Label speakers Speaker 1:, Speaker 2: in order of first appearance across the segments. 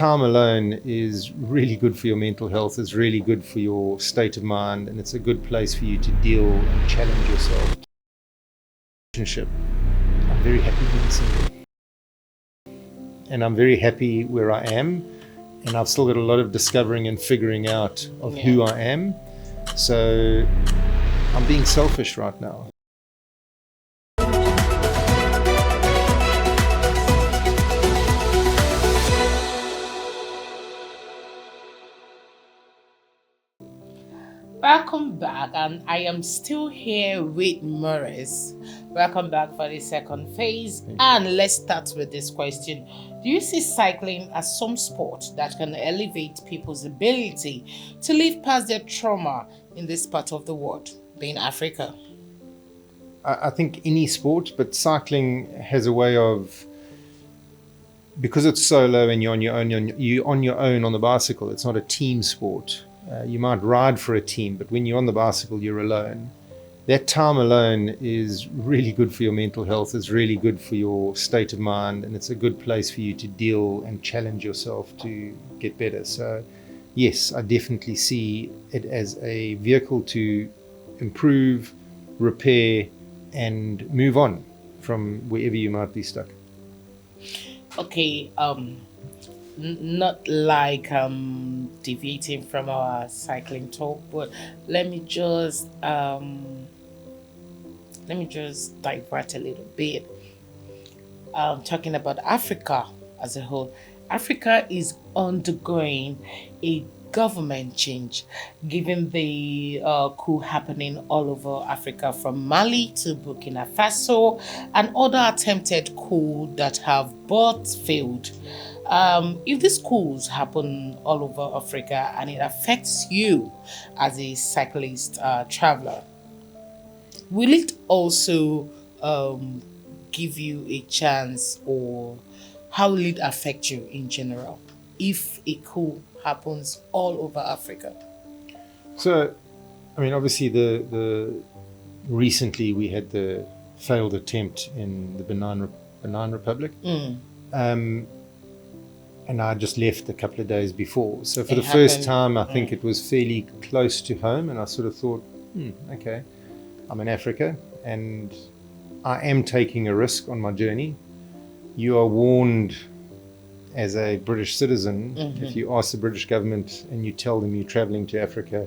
Speaker 1: Time alone is really good for your mental health, it's really good for your state of mind, and it's a good place for you to deal and challenge yourself. Relationship. I'm very happy being single. And I'm very happy where I am, and I've still got a lot of discovering and figuring out of who I am. So I'm being selfish right now.
Speaker 2: Welcome back, and I am still here with Maurice. Welcome back for the second phase, and let's start with this question. Do you see cycling as some sport that can elevate people's ability to live past their trauma in this part of the world, being Africa?
Speaker 1: I think any sport, but cycling has a way of, because it's solo and you're on your own on the bicycle, it's not a team sport. You might ride for a team, but when you're on the bicycle, you're alone. That time alone is really good for your mental health, it's really good for your state of mind, and it's a good place for you to deal and challenge yourself to get better. So yes, I definitely see it as a vehicle to improve, repair, and move on from wherever you might be stuck.
Speaker 2: Okay, not like deviating from our cycling talk, but let me just divert a little bit. Talking about Africa as a whole, Africa is undergoing a government change, given the coup happening all over Africa, from Mali to Burkina Faso, and other attempted coups that have both failed. If these coups happen all over Africa and it affects you as a cyclist traveler, will it also give you a chance, or how will it affect you in general if a coup happens all over Africa?
Speaker 1: So, I mean, obviously, the recently we had the failed attempt in the Benin Republic. And I just left a couple of days before. So for the first time, I think it was fairly close to home, and I sort of thought, okay, I'm in Africa and I am taking a risk on my journey. You are warned as a British citizen, if you ask the British government and you tell them you're traveling to Africa,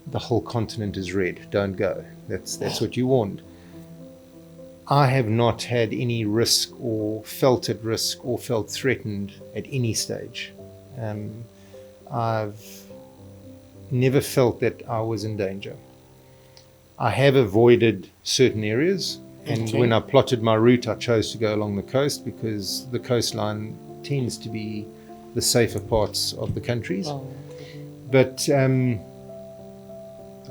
Speaker 1: the whole continent is red, don't go. That's what you're warned. I have not had any risk or felt at risk or felt threatened at any stage. I've never felt that I was in danger. I have avoided certain areas, and when I plotted my route, I chose to go along the coast because the coastline tends to be the safer parts of the countries. But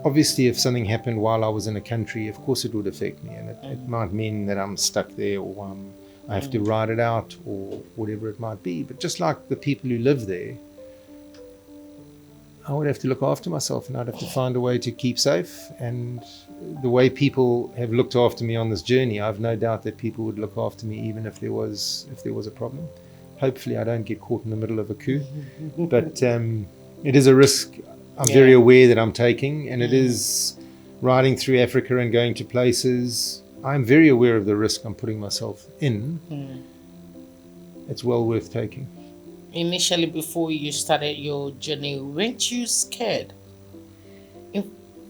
Speaker 1: obviously, if something happened while I was in a country, of course it would affect me, and it might mean that I'm stuck there, or I have to ride it out, or whatever it might be. But just like the people who live there, I would have to look after myself, and I'd have to find a way to keep safe. And the way people have looked after me on this journey, I've no doubt that people would look after me even if there was a problem. Hopefully I don't get caught in the middle of a coup, but it is a risk I'm very aware that I'm taking, and it is riding through Africa and going to places. I'm very aware of the risk I'm putting myself in. It's well worth taking.
Speaker 2: Initially, before you started your journey, weren't you scared?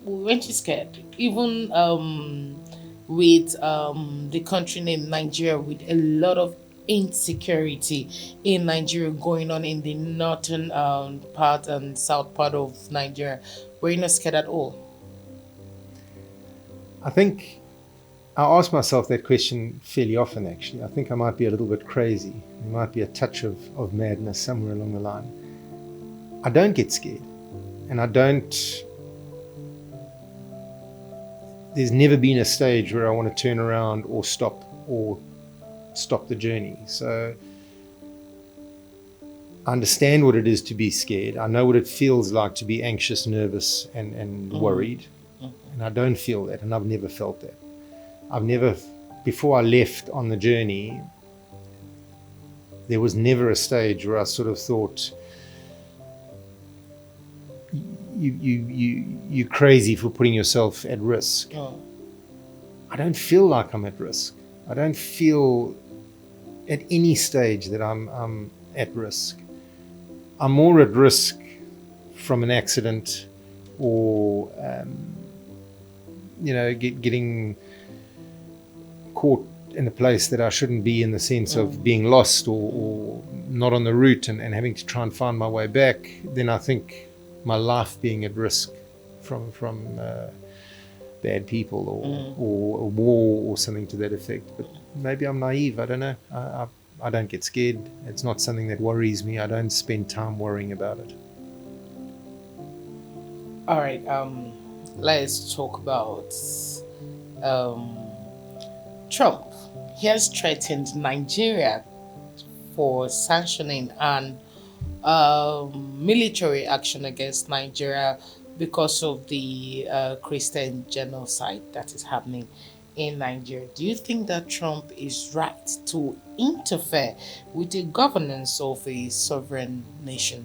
Speaker 2: Weren't you scared? Even with the country named Nigeria, with a lot of insecurity in Nigeria going on in the northern part and south part of Nigeria, were you not scared at all?
Speaker 1: I think I ask myself that question fairly often, actually. I think I might be a little bit crazy. There might be a touch of madness somewhere along the line. I don't get scared, and there's never been a stage where I want to turn around or stop the journey. So I understand what it is to be scared. I know what it feels like to be anxious, nervous, and worried. And I don't feel that, and I've never felt that. Before I left on the journey, there was never a stage where I sort of thought, you're crazy for putting yourself at risk.
Speaker 2: Oh.
Speaker 1: I don't feel like I'm at risk. I don't feel at any stage that I'm at risk. I'm more at risk from an accident or, getting caught in a place that I shouldn't be, in the sense of being lost or not on the route and having to try and find my way back. Then I think my life being at risk from bad people or a war or something to that effect. But maybe I'm naive. I don't know. I don't get scared. It's not something that worries me. I don't spend time worrying about it.
Speaker 2: All right. Let's talk about Trump. He has threatened Nigeria for sanctioning and military action against Nigeria because of the Christian genocide that is happening in Nigeria. Do you think that Trump is right to interfere with the governance of a sovereign nation?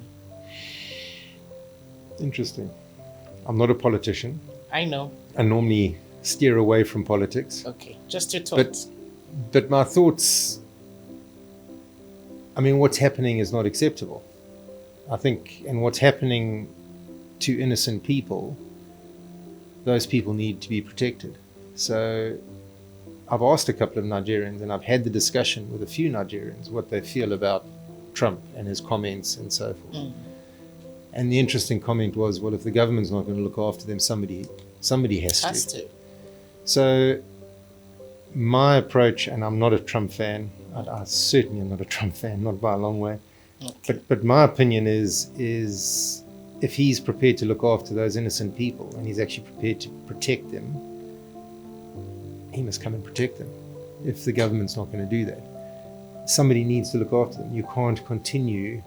Speaker 1: Interesting. I'm not a politician.
Speaker 2: I know.
Speaker 1: I normally steer away from politics.
Speaker 2: Okay, just your thoughts.
Speaker 1: But my thoughts, I mean, what's happening is not acceptable. I think, and what's happening to innocent people, those people need to be protected. So I've asked a couple of Nigerians, and I've had the discussion with a few Nigerians what they feel about Trump and his comments and so forth. And the interesting comment was, well, if the government's not going to look after them, somebody has to. So my approach, and I'm not a Trump fan, I certainly am not a Trump fan, not by a long way. Okay. But my opinion is if he's prepared to look after those innocent people and he's actually prepared to protect them, he must come and protect them. If the government's not going to do that, somebody needs to look after them. You can't continue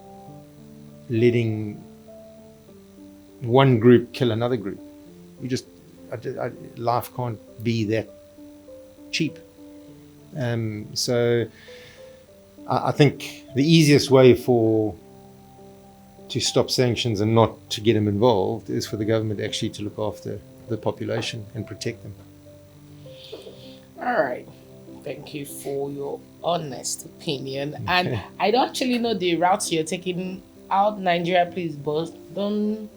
Speaker 1: letting one group kill another group. Life can't be that cheap. So I think the easiest way to stop sanctions and not to get them involved is for the government actually to look after the population and protect them.
Speaker 2: All right. Thank you for your honest opinion. Okay. And I don't actually know the route you're taking out Nigeria, please, but don't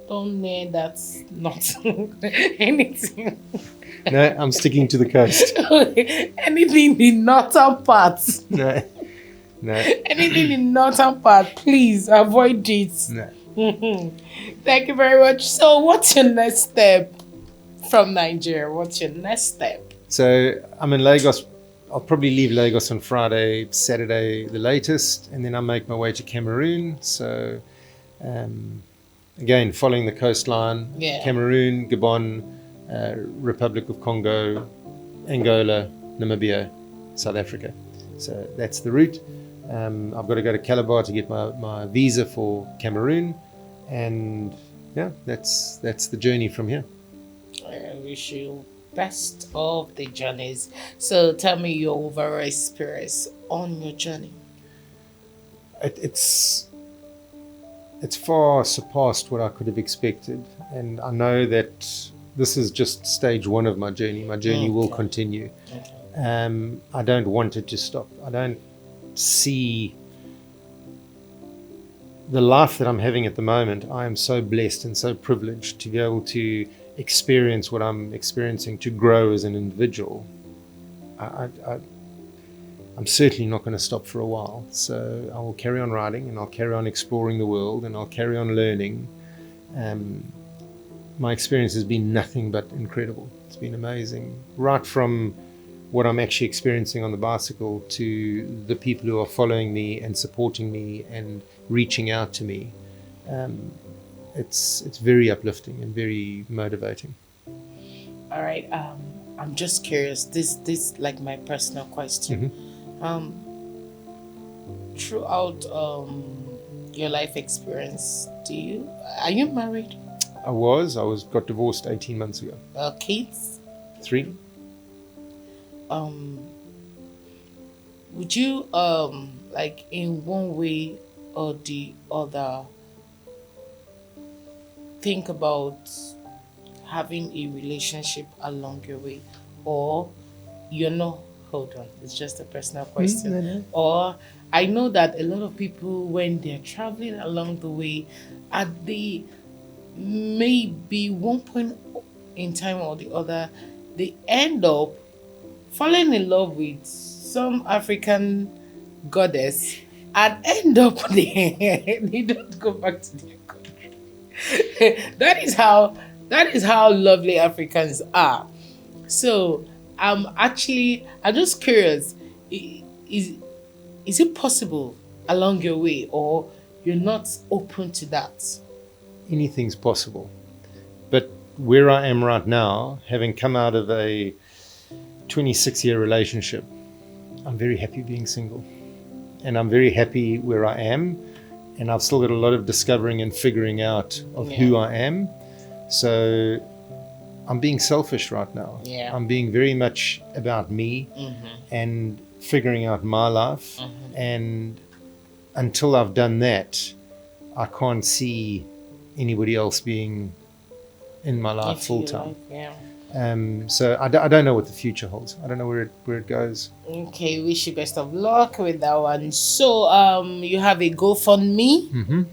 Speaker 2: name that's not anything.
Speaker 1: No, I'm sticking to the coast.
Speaker 2: Anything in the northern part.
Speaker 1: No.
Speaker 2: Anything in the northern part, please avoid it.
Speaker 1: No.
Speaker 2: Thank you very much. So what's your next step from Nigeria? What's your next step?
Speaker 1: So I'm in Lagos. I'll probably leave Lagos on Friday, Saturday the latest, and then I'll make my way to Cameroon. So again, following the coastline, Cameroon, Gabon, Republic of Congo, Angola, Namibia, South Africa. So that's the route. I've got to go to Calabar to get my visa for Cameroon, and yeah, that's the journey from here.
Speaker 2: I wish you best of the journeys. So tell me your overall experience on your journey.
Speaker 1: It's far surpassed what I could have expected, and I know that this is just stage one of my journey. My journey will continue. Okay. I don't want it to stop. I don't see the life that I'm having at the moment. I am so blessed and so privileged to be able to experience what I'm experiencing, to grow as an individual. I'm certainly not going to stop for a while. So I will carry on writing, and I'll carry on exploring the world, and I'll carry on learning. My experience has been nothing but incredible. It's been amazing. Right from what I'm actually experiencing on the bicycle to the people who are following me and supporting me and reaching out to me. It's very uplifting and very motivating.
Speaker 2: All right. I'm just curious. This like my personal question. Throughout your life experience, are you married?
Speaker 1: I got divorced 18 months ago.
Speaker 2: Kids?
Speaker 1: 3.
Speaker 2: Would you like in one way or the other, think about having a relationship along your way, or you're not? Hold on, it's just a personal question.
Speaker 1: No.
Speaker 2: Or I know that a lot of people, when they're traveling along the way, at the maybe one point in time or the other, they end up falling in love with some African goddess and end up they don't go back to their country. That is how lovely Africans are. So I'm just curious. Is is it possible along your way, or you're not open to that?
Speaker 1: Anything's possible. But where I am right now, having come out of a 26-year relationship, I'm very happy being single. And I'm very happy where I am. And I've still got a lot of discovering and figuring out of who I am. So I'm being selfish right now.
Speaker 2: Yeah.
Speaker 1: I'm being very much about me and figuring out my life. And until I've done that, I can't see anybody else being in my life full time.
Speaker 2: Yeah.
Speaker 1: So I don't know what the future holds. I don't know where it goes.
Speaker 2: Okay, wish you best of luck with that one. So you have a GoFundMe?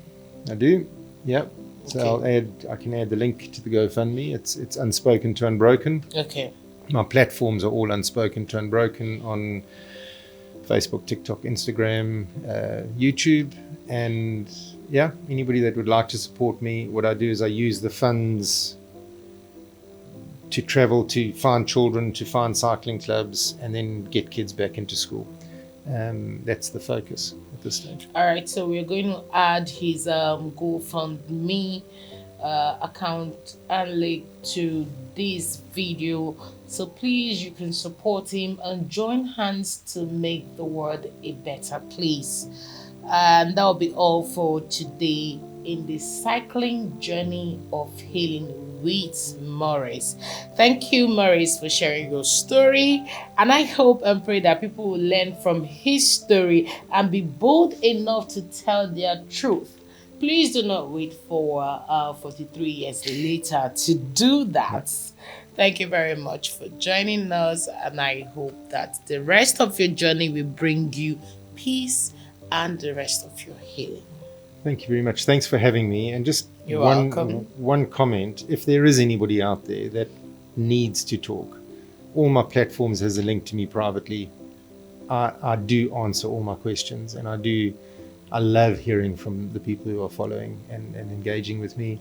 Speaker 1: I do. Yep. So I can add the link to the GoFundMe. It's Unspoken to Unbroken.
Speaker 2: Okay.
Speaker 1: My platforms are all Unspoken to Unbroken on Facebook, TikTok, Instagram, YouTube, and anybody that would like to support me, what I do is I use the funds to travel to find children, to find cycling clubs, and then get kids back into school. That's the focus at this stage.
Speaker 2: All right, so we're going to add his GoFundMe account and link to this video, so please, you can support him and join hands to make the world a better place. And that will be all for today in the cycling journey of healing with Maurice. Thank you, Maurice, for sharing your story, and I hope and pray that people will learn from his story and be bold enough to tell their truth. Please do not wait for 43 years later to do that. Thank you very much for joining us, and I hope that the rest of your journey will bring you peace and the rest of your healing.
Speaker 1: Thank you very much. Thanks for having me. And just
Speaker 2: You're welcome.
Speaker 1: One comment. If there is anybody out there that needs to talk, all my platforms has a link to me privately. I do answer all my questions, and I love hearing from the people who are following and engaging with me.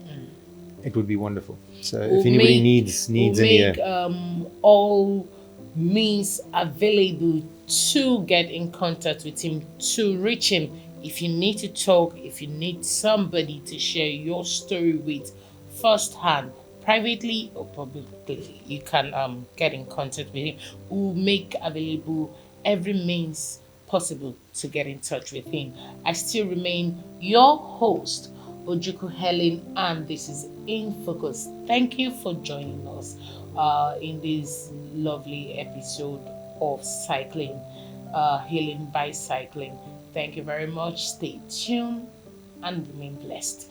Speaker 1: It would be wonderful. So if anybody needs any
Speaker 2: all means available to get in contact with him, to reach him. If you need to talk, if you need somebody to share your story with firsthand, privately or publicly, you can get in contact with him. We'll make available every means possible to get in touch with him. I still remain your host, Ojukwu Helen, and this is In Focus. Thank you for joining us in this lovely episode of cycling, healing by cycling. Thank you very much. Stay tuned and remain blessed.